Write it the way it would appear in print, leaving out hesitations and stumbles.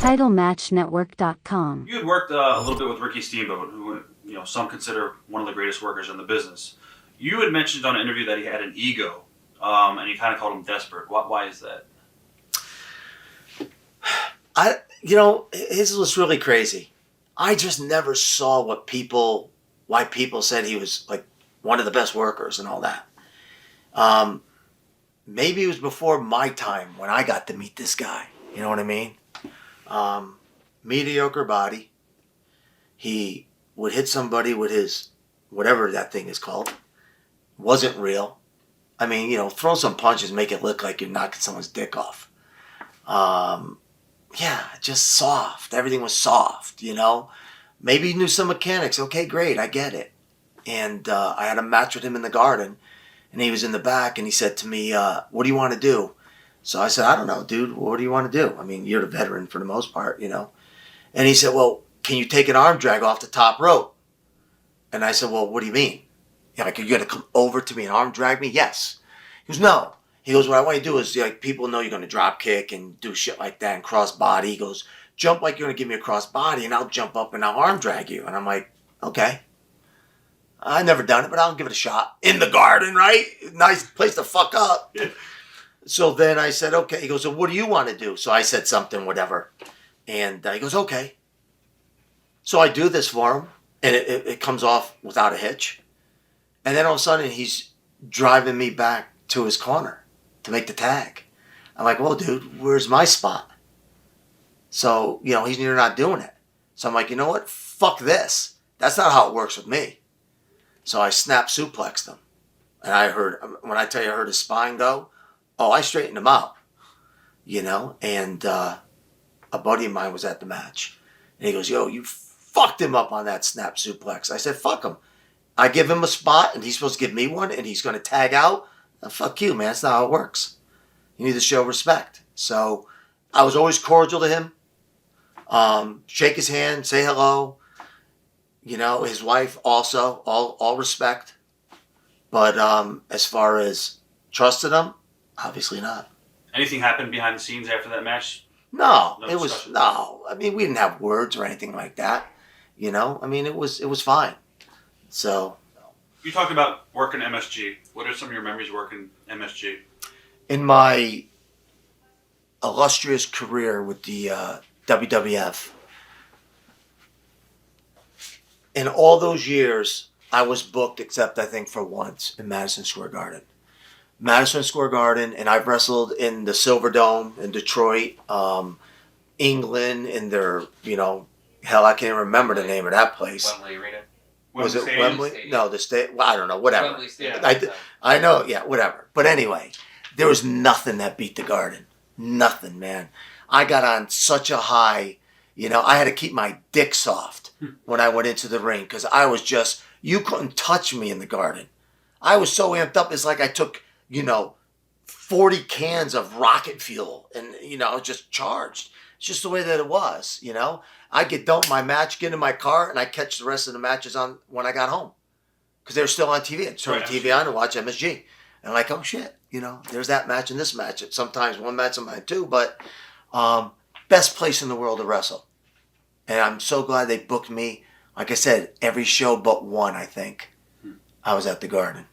TitleMatchNetwork.com. You had worked a little bit with Ricky Steamboat, who some consider one of the greatest workers in the business. You had mentioned on an interview that he had an ego, and you kind of called him desperate. Why is that? His was really crazy. I just never saw why people said he was like one of the best workers and all that. Maybe it was before my time when I got to meet this guy. You know what I mean? Mediocre body. He would hit somebody with his, whatever that thing is called. Wasn't real. I mean, throw some punches, make it look like you're knocking someone's dick off. Just soft. Everything was soft, Maybe he knew some mechanics. Okay, great, I get it. And I had a match with him in the Garden, and he was in the back, and he said to me, what do you want to do? So I said, I don't know, dude, what do you want to do? I mean, you're the veteran for the most part, And he said, well, can you take an arm drag off the top rope? And I said, well, what do you mean? Are you going to come over to me and arm drag me? Yes. He goes, no. He goes, what I want you to do is, people know you're going to drop kick and do shit like that and cross body. He goes, jump like you're going to give me a cross body, and I'll jump up and I'll arm drag you. And I'm like, okay. I've never done it, but I'll give it a shot. In the Garden, right? Nice place to fuck up. Yeah. So then I said, okay. He goes, so what do you want to do? So I said something, whatever. And he goes, okay. So I do this for him, and it comes off without a hitch. And then all of a sudden, he's driving me back to his corner to make the tag. I'm like, well, dude, where's my spot? So, he's not doing it. So I'm like, you know what? Fuck this. That's not how it works with me. So I snap suplexed him. And when I tell you I heard his spine go, I straightened him out. And a buddy of mine was at the match. And he goes, yo, you fucked him up on that snap suplex. I said, fuck him. I give him a spot, and he's supposed to give me one, and he's going to tag out. Fuck you, man. That's not how it works. You need to show respect. So I was always cordial to him. Shake his hand, say hello. His wife also, all respect. But as far as trusted him, obviously not. Anything happened behind the scenes after that match? No. I mean, we didn't have words or anything like that. I mean, it was fine. So. You talked about working MSG. What are some of your memories working MSG? In my illustrious career with the WWF, in all those years, I was booked except I think for once in Madison Square Garden. Madison Square Garden, and I've wrestled in the Silver Dome in Detroit, England, in their, hell, I can't even remember the name of that place. Wembley Arena. Was it Wembley? Stadium. No, the state. Well, I don't know. Whatever. Wembley Stadium. I know. Yeah, whatever. But anyway, there was nothing that beat the Garden. Nothing, man. I got on such a high. I had to keep my dick soft when I went into the ring because I was just. You couldn't touch me in the Garden. I was so amped up. It's like I took 40 cans of rocket fuel and I was just charged. It's just the way that it was. I get done with my match, get in my car, and I catch the rest of the matches on when I got home. Because they were still on TV. I'd turn the TV on and watch MSG. And I'm like, oh shit, there's that match and this match. Sometimes one match, sometimes two, but best place in the world to wrestle. And I'm so glad they booked me. Like I said, every show but one, I think, I was at the Garden.